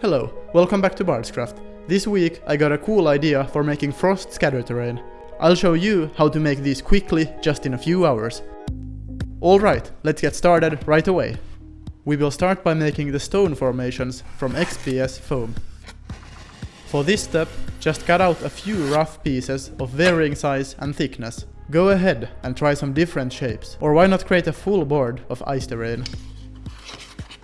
Hello, welcome back to Bardscraft. This week I got a cool idea for making frost scatter terrain. I'll show you how to make these quickly, just in a few hours. Alright, let's get started right away. We will start by making the stone formations from XPS foam. For this step, just cut out a few rough pieces of varying size and thickness. Go ahead and try some different shapes, or why not create a full board of ice terrain.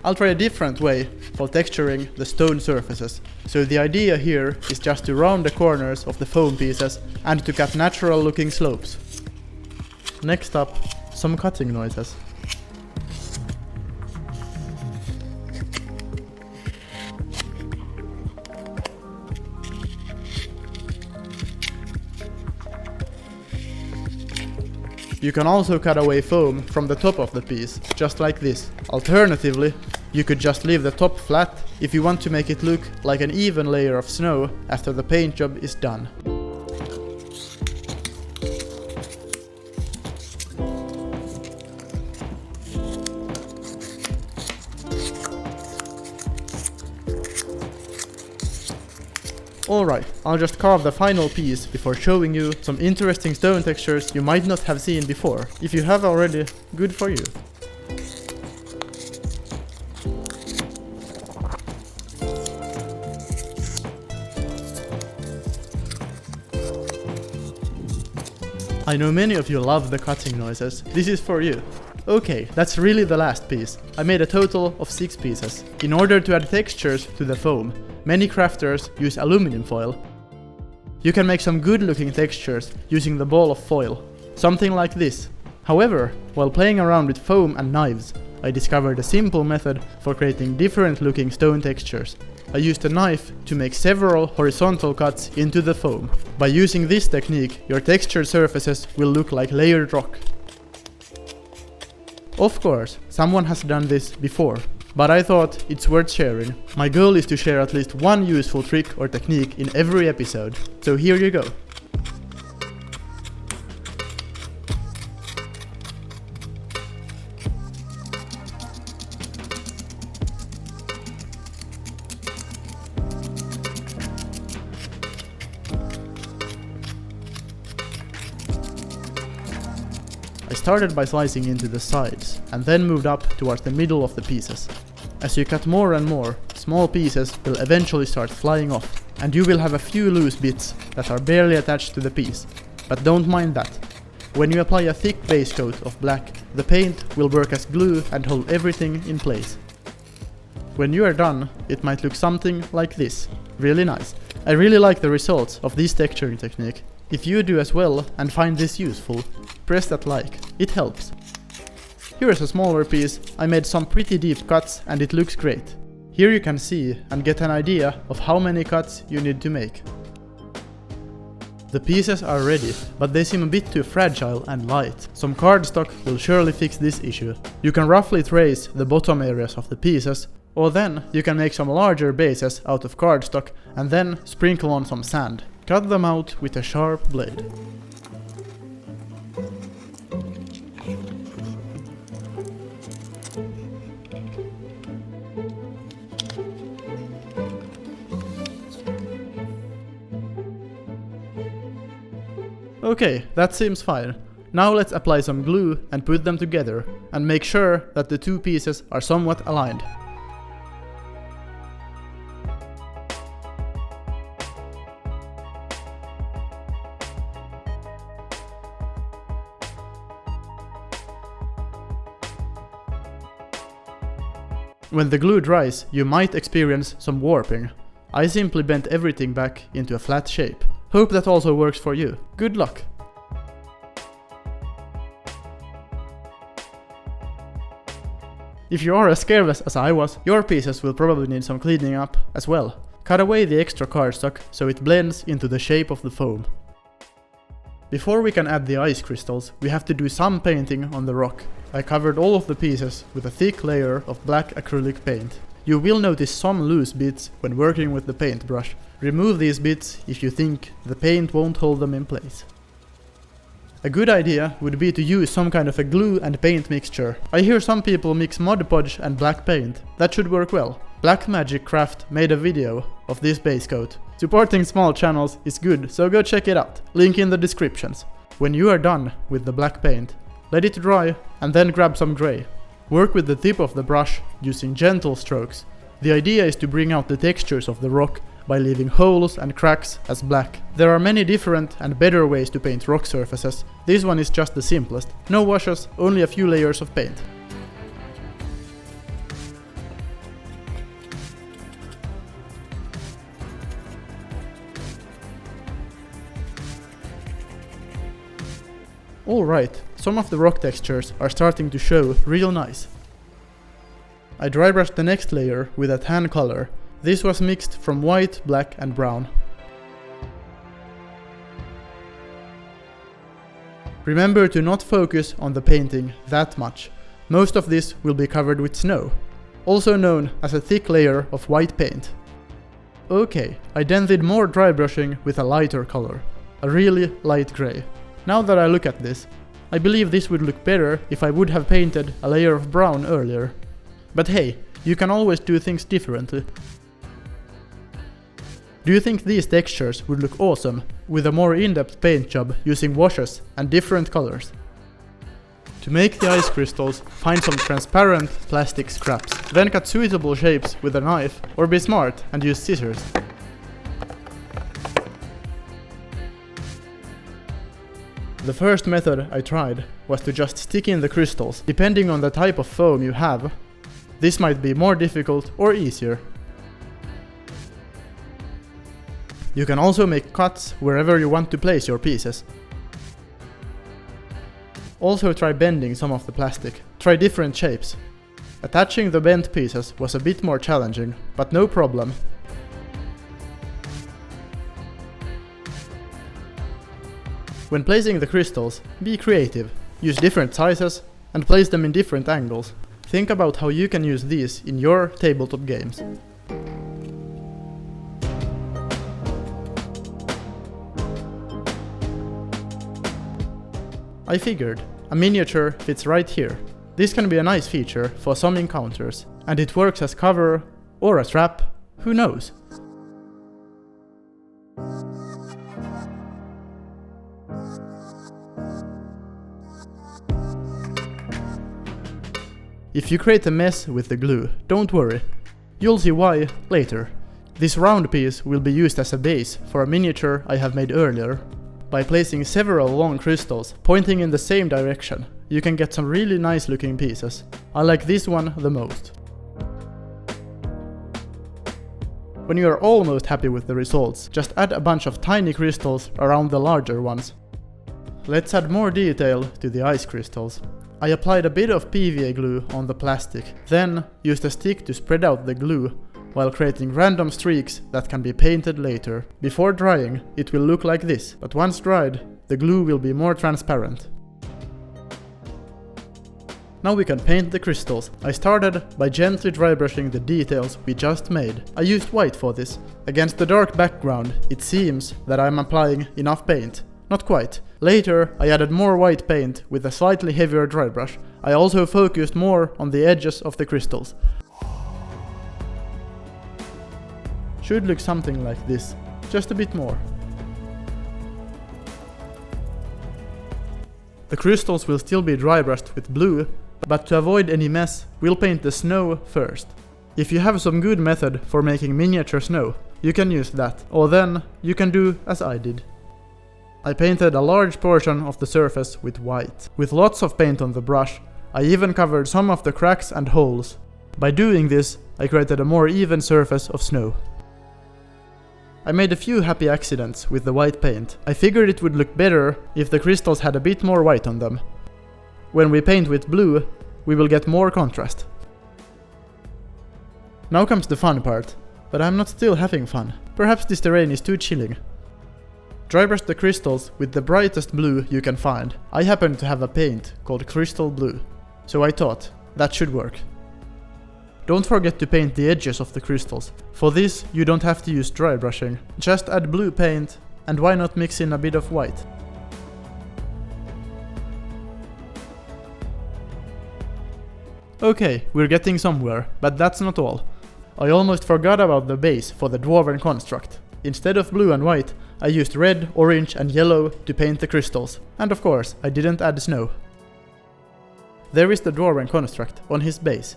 I'll try a different way for texturing the stone surfaces. So the idea here is just to round the corners of the foam pieces and to cut natural looking slopes. Next up, some cutting noises. You can also cut away foam from the top of the piece, just like this. Alternatively, you could just leave the top flat if you want to make it look like an even layer of snow after the paint job is done. Alright, I'll just carve the final piece before showing you some interesting stone textures you might not have seen before. If you have already, good for you. I know many of you love the cutting noises. This is for you. Okay, that's really the last piece. I made a total of 6 pieces. In order to add textures to the foam, many crafters use aluminum foil. You can make some good looking textures using the ball of foil, something like this. However, while playing around with foam and knives, I discovered a simple method for creating different looking stone textures. I used a knife to make several horizontal cuts into the foam. By using this technique, your textured surfaces will look like layered rock. Of course, someone has done this before, but I thought it's worth sharing. My goal is to share at least one useful trick or technique in every episode, so here you go. I started by slicing into the sides, and then moved up towards the middle of the pieces. As you cut more and more, small pieces will eventually start flying off, and you will have a few loose bits that are barely attached to the piece. But don't mind that. When you apply a thick base coat of black, the paint will work as glue and hold everything in place. When you are done, it might look something like this. Really nice. I really like the results of this texturing technique. If you do as well and find this useful, press that like, it helps. Here is a smaller piece. I made some pretty deep cuts and it looks great. Here you can see and get an idea of how many cuts you need to make. The pieces are ready, but they seem a bit too fragile and light. Some cardstock will surely fix this issue. You can roughly trace the bottom areas of the pieces, or then you can make some larger bases out of cardstock and then sprinkle on some sand. Cut them out with a sharp blade. Okay, that seems fine. Now let's apply some glue and put them together, and make sure that the two pieces are somewhat aligned. When the glue dries, you might experience some warping. I simply bent everything back into a flat shape. Hope that also works for you. Good luck! If you are as careless as I was, your pieces will probably need some cleaning up as well. Cut away the extra cardstock so it blends into the shape of the foam. Before we can add the ice crystals, we have to do some painting on the rock. I covered all of the pieces with a thick layer of black acrylic paint. You will notice some loose bits when working with the paintbrush. Remove these bits if you think the paint won't hold them in place. A good idea would be to use some kind of a glue and paint mixture. I hear some people mix Mod Podge and black paint. That should work well. Blackmagic Craft made a video of this base coat. Supporting small channels is good, so go check it out. Link in the descriptions. When you are done with the black paint, let it dry and then grab some grey. Work with the tip of the brush using gentle strokes. The idea is to bring out the textures of the rock by leaving holes and cracks as black. There are many different and better ways to paint rock surfaces. This one is just the simplest. No washes, only a few layers of paint. Alright, some of the rock textures are starting to show real nice. I dry brushed the next layer with a tan color. This was mixed from white, black and brown. Remember to not focus on the painting that much. Most of this will be covered with snow, also known as a thick layer of white paint. Okay, I then did more dry brushing with a lighter color, a really light grey. Now that I look at this, I believe this would look better if I would have painted a layer of brown earlier. But hey, you can always do things differently. Do you think these textures would look awesome with a more in-depth paint job using washes and different colors? To make the ice crystals, find some transparent plastic scraps. Then cut suitable shapes with a knife, or be smart and use scissors. The first method I tried was to just stick in the crystals. Depending on the type of foam you have, this might be more difficult or easier. You can also make cuts wherever you want to place your pieces. Also try bending some of the plastic. Try different shapes. Attaching the bent pieces was a bit more challenging, but no problem. When placing the crystals, be creative. Use different sizes and place them in different angles. Think about how you can use these in your tabletop games. I figured, a miniature fits right here. This can be a nice feature for some encounters, and it works as cover or as wrap, who knows? If you create a mess with the glue, don't worry. You'll see why later. This round piece will be used as a base for a miniature I have made earlier. By placing several long crystals pointing in the same direction, you can get some really nice looking pieces. I like this one the most. When you are almost happy with the results, just add a bunch of tiny crystals around the larger ones. Let's add more detail to the ice crystals. I applied a bit of PVA glue on the plastic, then used a stick to spread out the glue, while creating random streaks that can be painted later. Before drying, it will look like this, but once dried, the glue will be more transparent. Now we can paint the crystals. I started by gently dry brushing the details we just made. I used white for this. Against the dark background, it seems that I'm applying enough paint. Not quite. Later, I added more white paint with a slightly heavier dry brush. I also focused more on the edges of the crystals. Should look something like this, just a bit more. The crystals will still be dry brushed with blue, but to avoid any mess, we'll paint the snow first. If you have some good method for making miniature snow, you can use that, or then you can do as I did. I painted a large portion of the surface with white. With lots of paint on the brush, I even covered some of the cracks and holes. By doing this, I created a more even surface of snow. I made a few happy accidents with the white paint. I figured it would look better if the crystals had a bit more white on them. When we paint with blue, we will get more contrast. Now comes the fun part, but I'm not still having fun. Perhaps this terrain is too chilling. Dry brush the crystals with the brightest blue you can find. I happen to have a paint called Crystal Blue, so I thought that should work. Don't forget to paint the edges of the crystals. For this, you don't have to use dry brushing. Just add blue paint, and why not mix in a bit of white? Okay, we're getting somewhere, but that's not all. I almost forgot about the base for the dwarven construct. Instead of blue and white, I used red, orange and yellow to paint the crystals, and of course I didn't add snow. There is the dwarven construct on his base.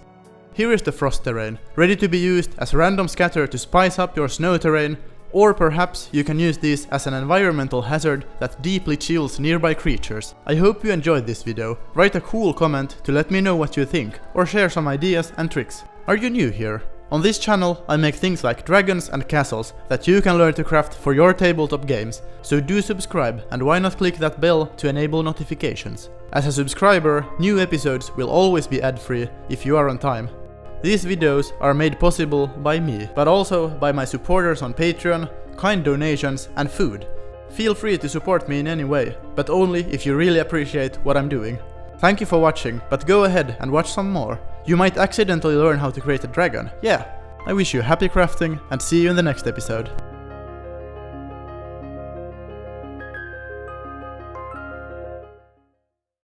Here is the frost terrain, ready to be used as random scatter to spice up your snow terrain, or perhaps you can use this as an environmental hazard that deeply chills nearby creatures. I hope you enjoyed this video. Write a cool comment to let me know what you think, or share some ideas and tricks. Are you new here? On this channel I make things like dragons and castles that you can learn to craft for your tabletop games, so do subscribe and why not click that bell to enable notifications. As a subscriber, new episodes will always be ad-free if you are on time. These videos are made possible by me, but also by my supporters on Patreon, kind donations and food. Feel free to support me in any way, but only if you really appreciate what I'm doing. Thank you for watching, but go ahead and watch some more. You might accidentally learn how to create a dragon, yeah. I wish you happy crafting and see you in the next episode.